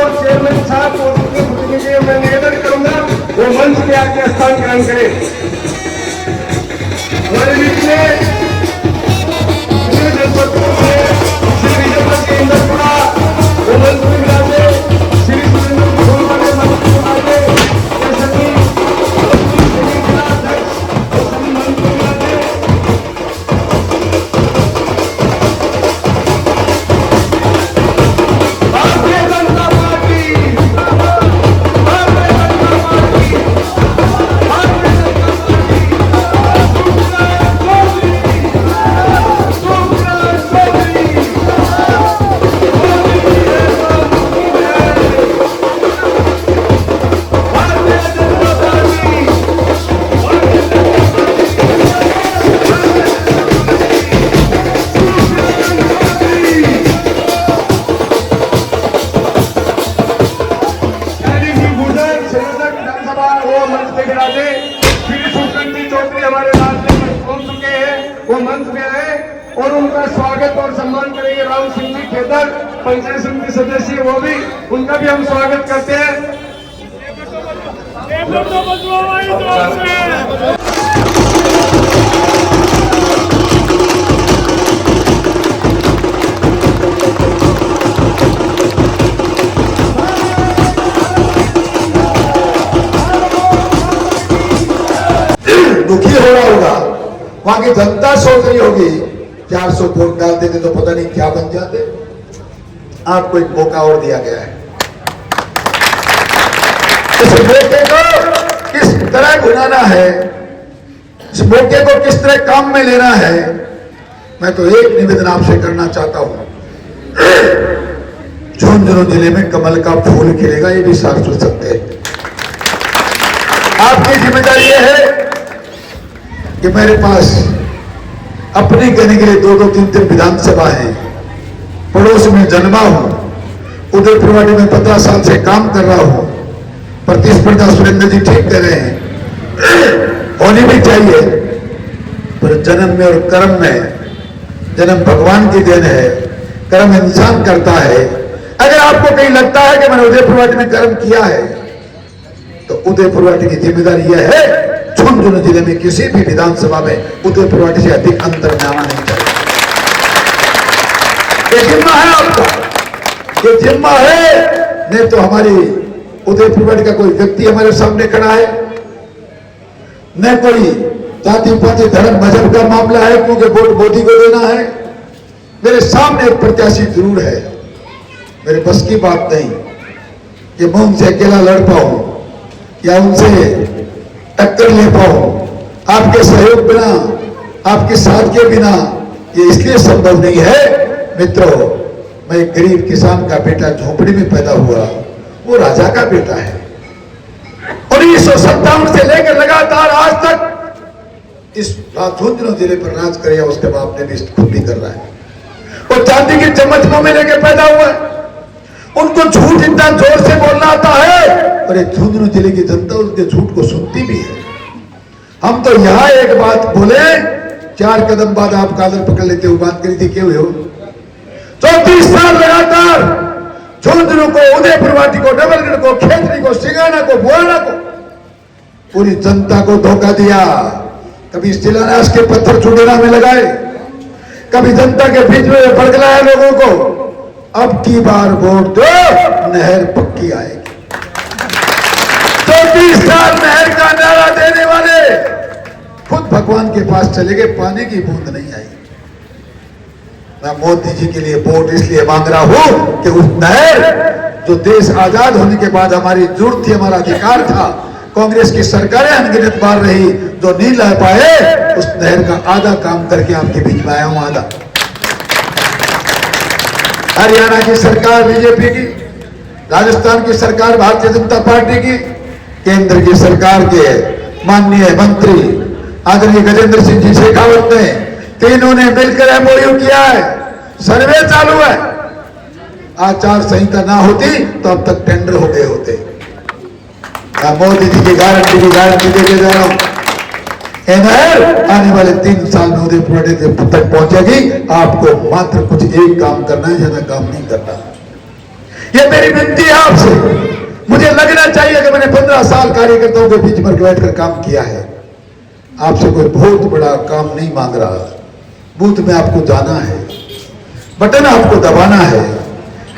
और चेयरमैन साहब को मैं निवेदन करूंगा वो मंच पे आके स्थान ग्रहण करें। हमारे बीच में जनपद से श्री विजयपुर के इंद्रपुरा वो मंच में मिलाते श्री सुरेंद्र वाले मंच में मिलाते और उनका स्वागत और सम्मान करेंगे। राम सिंह जी खेतर पंचायत समिति सदस्य, वो भी उनका भी हम स्वागत करते हैं। दुखी हो रहा होगा, वहां की जनता सोच रही होगी 400 वोट डाल देते तो पता नहीं क्या बन जाते। आपको एक मौका और दिया गया है। इस मौके को किस तरह घुनाना है, इस मौके को किस तरह काम में लेना है, मैं तो एक निवेदन आपसे करना चाहता हूं। झुंझुनू जिले में कमल का फूल खिलेगा, ये भी साफ सोच सकते हैं। आपकी जिम्मेदारी यह है कि मेरे पास अपने कहने के लिए 2-2, 3-3 विधानसभा है, पड़ोस में जन्मा हूं, उदयपुरवाड़ी में 15 साल से काम कर रहा हूं। प्रतिस्पर्धा सुरेंद्र जी ठीक कह रहे हैं, होनी भी चाहिए, पर जन्म में और कर्म में, जन्म भगवान की देन है, कर्म इंसान करता है। अगर आपको कहीं लगता है कि मैंने उदयपुरवाड़ी में कर्म किया है, तो उदयपुरवाड़ी की जिम्मेदारी यह है झुंझुनू जिले में किसी भी विधानसभा में उदयपुरवाड़ी से अधिक अंतर में आना नहीं चाहिए। ये जिम्मा है आपका, ये जिम्मा है। नहीं तो हमारी उदयपुरवाड़ी का कोई व्यक्ति हमारे सामने खड़ा है, न कोई जाति पाति धर्म मजहब का मामला है, क्योंकि वोट मोदी को देना है। मेरे सामने एक प्रत्याशी जरूर है, मेरे बस की बात नहीं कि मैं उनसे अकेला लड़ पाऊं या उनसे टक्कर ले पाऊं। आपके सहयोग बिना, आपके साथ के बिना ये इसलिए संभव नहीं है। मित्रों, मैं एक गरीब किसान का बेटा, झोपड़ी में पैदा हुआ, वो राजा का बेटा है। 1957 से लेकर लगातार आज तक इस झुंझुनू जिले पर राज करेगा, उसके बाप ने भी खुद भी कर रहा है। वो चांदी की चम्मच मुंह में लेकर पैदा हुआ है, उनको झूठ इतना जोर से बोलना आता है, और ये झुंझुनू जिले की जनता उनके झूठ को सुनती भी है। हम तो यहां एक बात बोले, 4 कदम बाद आप कादर पकड़ लेते हो। बात करी थी क्यों हो? 34 साल लगातार झुंझुनू को, उदयपुरवाड़ी को, डबलगढ़ को, खेतरी को, सिंगाना को, बुआना को, पूरी जनता को धोखा दिया। कभी शिलान्यास के पत्थर छुड़ेना में लगाए, कभी जनता के बीच में भड़कलाया लोगों को। अब की बार वोट दो, नहर पक्की आएगी। 34 साल नहर का नारा देने वाले खुद भगवान के पास चले गए, पानी की बूंद नहीं आई। मैं मोदी जी के लिए वोट इसलिए मांग रहा हूं कि उस नहर जो देश आजाद होने के बाद हमारी जरूरत थी, हमारा अधिकार था, कांग्रेस की सरकारें अनगिनत बार रही जो नहीं ला पाए, उस नहर का आधा काम करके आपके बीच में आया हूं। आधा हरियाणा की सरकार बीजेपी की, राजस्थान की सरकार भारतीय जनता पार्टी की, केंद्र की सरकार के माननीय मंत्री आदरणीय गजेंद्र सिंह जी शेखावत ने, तीनों ने मिलकर एमओयू किया है। सर्वे चालू है। आचार संहिता ना होती तो अब तक टेंडर हो गए होते। मोदी जी की गारंटी देके जा रहा हूं, आने वाले 3 साल में उदयपुर तक पहुंचेगी। आपको मात्र कुछ एक काम करना है, ज्यादा काम नहीं करना। ये मेरी विनती है आपसे। मुझे लगना चाहिए कि मैंने 15 साल कार्यकर्ताओं के बीच में बैठकर काम किया है। आपसे कोई बहुत बड़ा काम नहीं मांग रहा। बूथ में आपको जाना है, बटन आपको दबाना है।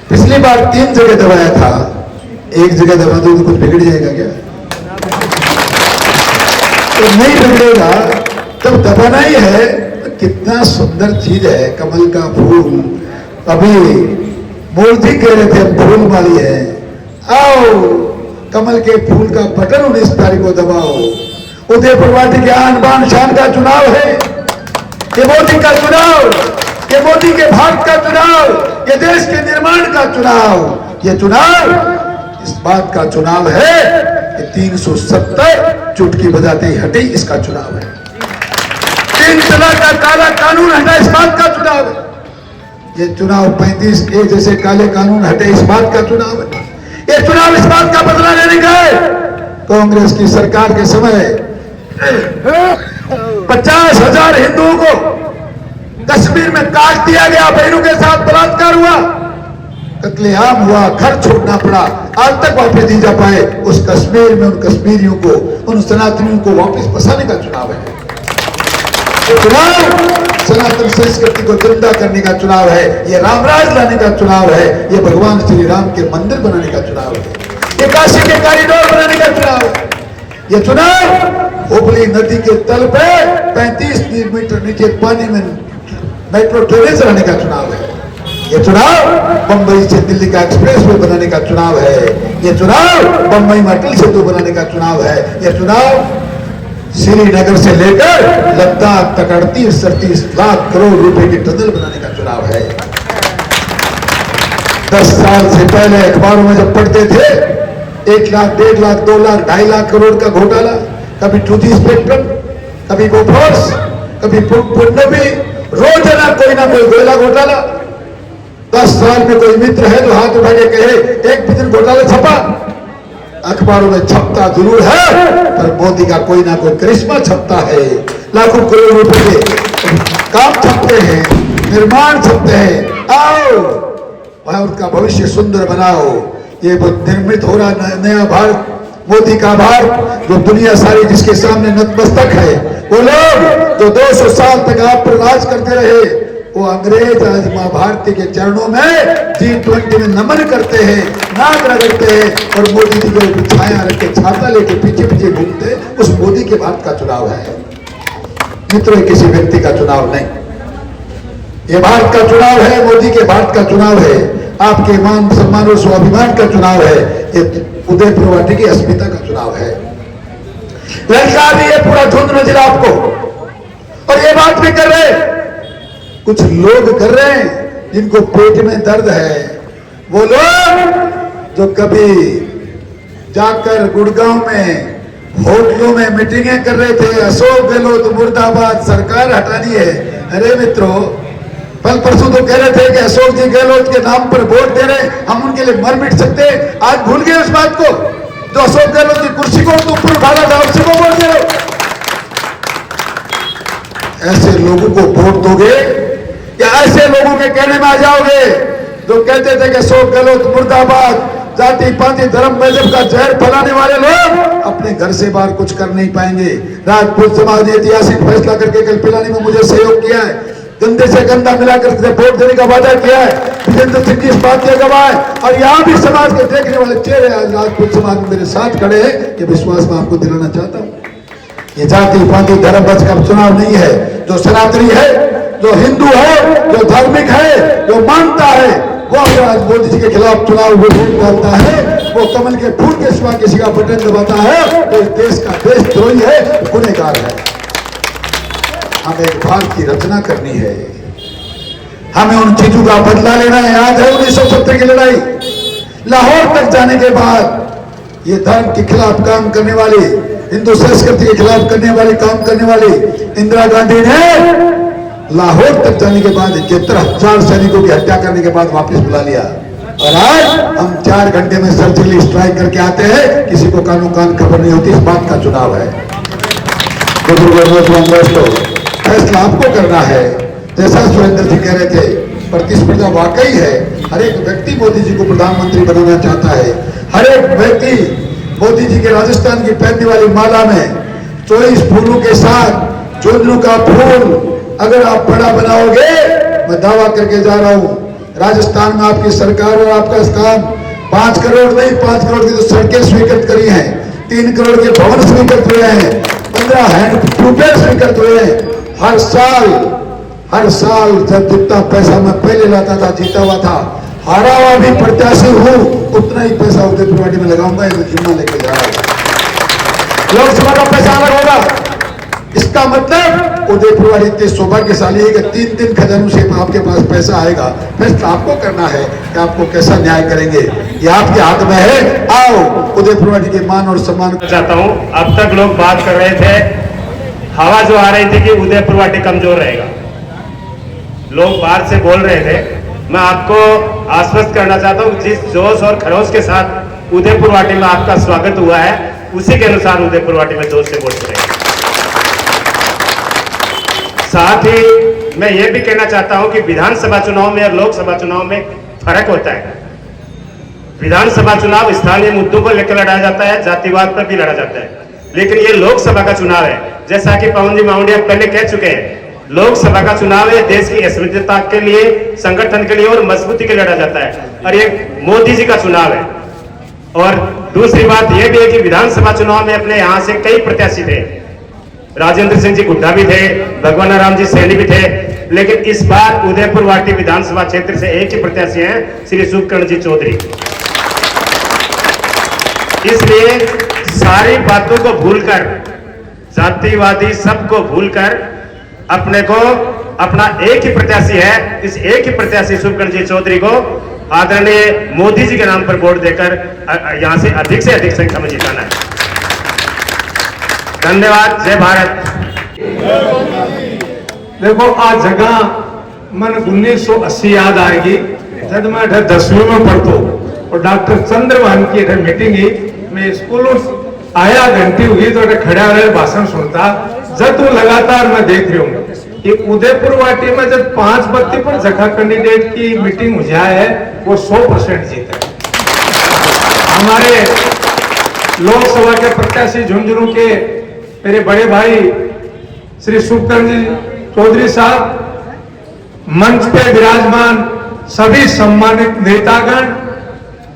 पिछली बार 3 जगह दबाया था, एक जगह दबा दो तो कुछ बिगड़ जाएगा क्या? तो नहीं बिगड़ेगा, जब दबाना ही है। तो कितना सुंदर चीज है कमल का फूल। अभी मोदी कह रहे थे हम फूल वाली है, आओ कमल के फूल का बटन 19 तारीख को दबाओ। उदयपुर वाटी के आन बान शान का चुनाव है, ये मोदी का चुनाव, ये मोदी के भाग का चुनाव, ये देश के निर्माण का चुनाव। ये चुनाव इस बात का चुनाव है कि 370 चुटकी बजाते ही हटे, इसका चुनाव है। 3 तलाक का काला कानून हटा, इस बात का चुनाव है। ये चुनाव 35A जैसे काले कानून हटे, इस बात का चुनाव है। ये चुनाव इस बात का बदला लेने का है। कांग्रेस की सरकार के समय 50,000 हिंदुओं को कश्मीर में काट दिया गया, बहनों के साथ बलात्कार हुआ, कत्लेआम हुआ, घर छोड़ना पड़ा, आज तक वापस नहीं जा पाए। उस कश्मीर में उन कश्मीरियों को, उन सनातनियों को वापस बसाने का चुनाव है। ये चुनाव सनातन संस्कृति को जिंदा करने का चुनाव है। ये रामराज लाने का चुनाव है। ये भगवान श्री राम के मंदिर बनाने का चुनाव है। ये काशी के कॉरिडोर बनाने का चुनाव है। ये चुनाव हुबली नदी के तल पे 35 मीटर नीचे पानी में मेट्रो ट्रेन चलाने का चुनाव है। ये चुनाव बंबई से दिल्ली का एक्सप्रेस वे बनाने का चुनाव है। ये चुनाव बंबई में अटल सेतु बनाने का चुनाव है। ये चुनाव श्रीनगर से लेकर लद्दाख तक 38-38 लाख करोड़ रुपए की टनल बनाने का चुनाव है। 10 साल से पहले अखबारों में जब पढ़ते थे 1 लाख, 1.5 लाख, 2 लाख, 2.5 लाख करोड़ का घोटाला, कभी 2G स्पेक्ट्रम, कभी बोफोर्स, कभी पुंडवी, रोजाना कोई ना कोई गोयला घोटाला। 10 साल में कोई मित्र है जो हाथ उठा के कहे एक भी दिन घोटाला छपा? अखबारों में छपता जरूर है, पर मोदी का कोई ना कोई करिश्मा छपता है। लाखों करोड़ रुपए के काम छपते हैं, निर्माण छपते हैं। आओ भारत का भविष्य सुंदर बनाओ। ये निर्मित हो रहा नया भारत, मोदी का भारत, जो दुनिया सारी जिसके सामने नतमस्तक है। वो लोग जो 200 साल तक आप पर राज करते रहे, वो अंग्रेज आज मां भारती के चरणों में G20 में नमन करते हैं, नाक रगड़ते हैं, और मोदी जी को छाया रख के छाता लेके पीछे पीछे घूमते। उस मोदी के भारत का चुनाव है मित्रों, किसी व्यक्ति का चुनाव नहीं। ये भारत का चुनाव है, मोदी के भारत का चुनाव है, आपके मान सम्मान और स्वाभिमान का चुनाव है। ये उदयपुर वाटी की अस्मिता का चुनाव है। ललकार भी ये पूरा झुंड नजर आपको, और ये बात भी कर रहे, कुछ लोग कर रहे हैं जिनको पेट में दर्द है। वो लोग जो कभी जाकर गुड़गांव में होटलों में मीटिंगें कर रहे थे, अशोक गहलोत मुर्दाबाद, सरकार हटानी है। अरे मित्रों, कल परसों तो कह रहे थे कि अशोक जी गहलोत के नाम पर वोट दे रहे, हम उनके लिए मर मिट सकते। आज भूल गए उस बात को। जो अशोक गहलोत की कुर्सी को तो ऊपर उठाना था, उसी को वोट दे रहे। ऐसे लोगों को वोट दोगे या ऐसे लोगों के कहने में आ जाओगे जो कहते थे कि अशोक गहलोत मुर्दाबाद, जाति पाति धर्म मजहब का जहर फैलाने वाले लोग अपने घर से बाहर कुछ कर नहीं पाएंगे। राजपूत समाज ने ऐतिहासिक फैसला करके कल पिलानी में मुझे सहयोग किया है, गंदे से गंदा मिलाकर वोट देने का वादा किया है। विजेंद्र सिंह जी इस बात के गवाह है, और यहाँ भी समाज के देखने वाले चेहरे आज राजपूत समाज में मेरे साथ खड़े हैं। ये विश्वास मैं आपको दिलाना चाहता हूँ। ये जाति पाति धर्म बच का चुनाव नहीं है। जो सनातनी है, जो हिंदू है, जो धार्मिक है, जो मानता है, वो अगर आज मोदी जी के खिलाफ चुनाव वोट डालता है, वो कमल के फूल के सिवा किसी का बटन दबाता है, तो इस देश का देशद्रोही है, गुनहगार है। हमें एक भारत की रचना करनी है, हमें उन चीजों का बदला लेना है। याद है 1970 की लड़ाई, लाहौर तक जाने के बाद ये धर्म के खिलाफ काम करने वाली, हिंदू संस्कृति के खिलाफ करने वाली, काम करने वाली इंदिरा गांधी ने लाहौर तक जाने के बाद 71,000 सैनिकों की हत्या करने के बाद वापस बुला लिया। और आज हम 4 घंटे में सर्जिकल स्ट्राइक करके आते हैं, किसी को कानून कान खबर नहीं होती। इस बात का चुनाव है। तो फैसला आपको करना है। जैसा सुरेंद्र जी कह रहे थे, प्रतिस्पर्धा वाकई है, हर एक व्यक्ति मोदी जी को प्रधानमंत्री बनाना चाहता है। हर एक व्यक्ति मोदी जी के राजस्थान की पहनने वाली माला में 24 फूलों के साथ झुंझुनू का फूल अगर आप बड़ा बनाओगे, मैं दावा करके जा रहा हूं, राजस्थान में आपकी सरकार और आपका काम 5 करोड़ नहीं, 5 करोड़ की तो सड़कें स्वीकृत करी हैं, 3 करोड़ के भवन स्वीकृत हुए हैं, 15 हैंड ट्यूबवेल स्वीकृत हुए हैं। हर साल जब जितना पैसा मैं पहले लाता था, जीता हुआ था, हारा हुआ भी प्रत्याशी हूं, उतना ही पैसा उदयपुर वाटी में लगाऊंगा, ये जिम्मा लेके जा रहा हूं। लोकसभा का पैसा अलग होगा। इसका मतलब उदयपुर वाली इतने सौभाग्यशाली है कि 3 खजानों से आपके पास पैसा आएगा। फैसला आपको करना है कि आपको कैसा न्याय करेंगे, ये आपके हाथ में है। आओ उदयपुर वाली के मान और सम्मान चाहता हूं। अब तक लोग बात कर रहे थे, हवा जो आ रही थी कि उदयपुर वाटी कमजोर रहेगा, लोग बाहर से बोल रहे थे। मैं आपको आश्वस्त करना चाहता हूं, जिस जोश और खरोश के साथ उदयपुर वाटी में आपका स्वागत हुआ है, उसी के अनुसार उदयपुर वाटी में जोश से वोट करेंगे। साथ ही मैं ये भी कहना चाहता हूं कि विधानसभा चुनाव में और लोकसभा चुनाव में फर्क होता है। विधानसभा चुनाव स्थानीय मुद्दों को लेकर लड़ा जाता है, जातिवाद पर भी लड़ा जाता है, लेकिन ये लोकसभा का चुनाव है। जैसा कि पवन जी माउंडिया पहले कह चुके हैं, लोकसभा का चुनाव है, देश की अस्मिता के लिए, संगठन के लिए और मजबूती के लिए लड़ा जाता है, और ये मोदी जी का चुनाव है। और दूसरी बात यह भी है कि विधानसभा चुनाव में अपने यहां से कई प्रत्याशी थे, राजेंद्र सिंह जी गुड्डा भी थे, भगवान राम जी सैनी भी थे, लेकिन इस बार उदयपुर वाटी विधानसभा क्षेत्र से एक ही प्रत्याशी हैं, श्री शुभकर्ण जी चौधरी। इसलिए सारी बातों को भूलकर, जातिवादी सबको भूलकर, अपने को अपना एक ही प्रत्याशी है, इस एक ही प्रत्याशी शुभकर्ण जी चौधरी को आदरणीय मोदी जी के नाम पर वोट देकर यहां से अधिक संख्या में जिताना है। धन्यवाद। जय भारत। देखो आज जगह मन 1980 याद आएगी, जब मैं 10वीं में पढ़तो और डॉक्टर चंद्रभान की मीटिंग ही, मैं स्कूल आया, घंटी हुई तो खड़ा रहे भाषण सुनता, जब तू लगातार मैं देख रही हूँ कि उदयपुर वाटी में जब 5 बत्ती पर जगह कैंडिडेट की मीटिंग हो जाए है, वो 100% जीता है। हमारे लोकसभा के प्रत्याशी झुंझुनू के मेरे बड़े भाई श्री शुभकर्ण जी चौधरी साहब, मंच पे विराजमान सभी सम्मानित नेतागण,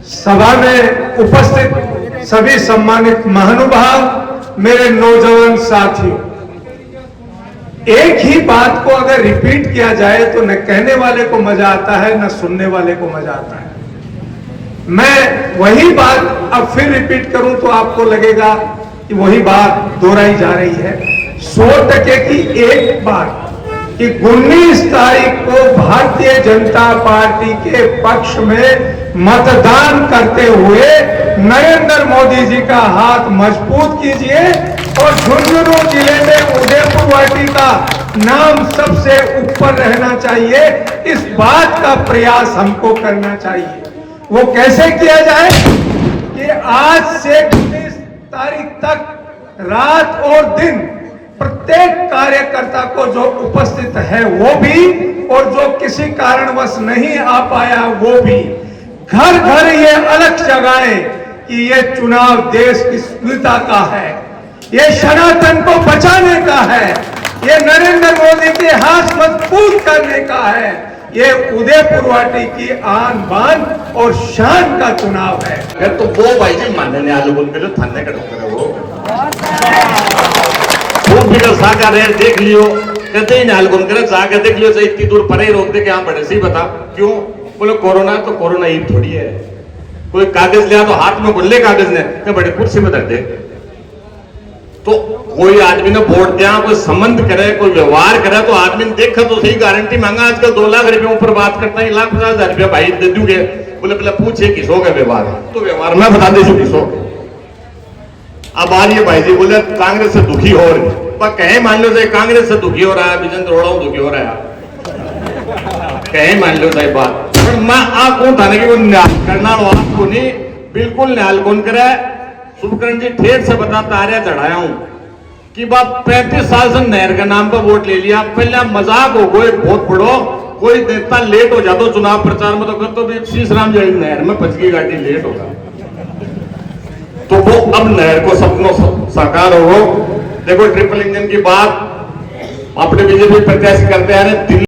सभा में उपस्थित सभी सम्मानित महानुभाव, मेरे नौजवान साथियों, एक ही बात को अगर रिपीट किया जाए तो न कहने वाले को मजा आता है, न सुनने वाले को मजा आता है। मैं वही बात अब फिर रिपीट करूं तो आपको लगेगा कि वही बात दोहराई जा रही है। 100% की एक बात कि 19 तारीख को भारतीय जनता पार्टी के पक्ष में मतदान करते हुए नरेंद्र मोदी जी का हाथ मजबूत कीजिए और झुंझुनू जिले में उदयपुर वाटी का नाम सबसे ऊपर रहना चाहिए। इस बात का प्रयास हमको करना चाहिए। वो कैसे किया जाए कि आज से 19 तारीख तक रात और दिन प्रत्येक कार्यकर्ता को जो उपस्थित है वो भी, और जो किसी कारणवश नहीं आ पाया वो भी, घर घर ये अलग जगाए कि ये चुनाव देश की स्थिरता का है, ये सनातन को बचाने का है, ये नरेंद्र मोदी के हाथ मजबूत करने का है, ये उदयपुर वाटी की आन बान और शान का चुनाव है। अगर तो वो भाई जी मानने आलू बोल के थाने का डॉक्टर है वो खूब भी सागा रेल देख लियो, कहते ही नाल गुन करे जाके देख लियो, इतनी दूर परे ही रोक दे के यहाँ बड़े से बता क्यों बोले कोरोना, तो कोरोना ईद थोड़ी है, कोई कागज लिया तो हाथ में बोले कागज ने क्या बड़े कुर्सी में धर दे। तो कोई आदमी ने वोट दिया, कोई संबंध करे, कोई व्यवहार करे तो आदमी ने देखा तो सही, गारंटी मांगा। आजकल 2 लाख रुपए ऊपर बात करता है, 1,50,000 रुपया भाई दे दूंगे, बोले पहले पूछे किसो का व्यवहार, तो व्यवहार में बता दे किसो। अब आ रही है भाई जी बोले कांग्रेस से दुखी हो रही, पर कहे मान लो साहब कांग्रेस से दुखी हो रहा है, विजेंद्र रोड़ा दुखी हो रहा है, कहे मान लो साहब बात। मैं आप कौन था कि वो न्याय करना आपको नहीं, बिल्कुल न्याय कौन करे। शुभकर्ण जी ठेठ से बताता आ रहा चढ़ाया हूं कि बाप 35 साल से नहर के नाम पर वोट ले लिया, पहले मजाक हो गए बहुत बड़ो, कोई नेता लेट हो जाता चुनाव प्रचार में तो कर तो भी शीश राम जी नहर में फंस गई गाड़ी, लेट होगा तो वो अब नहर को सपनों साकार हो। देखो ट्रिपल इंजन की बात अपने बीजेपी प्रत्याशी करते आ रहे,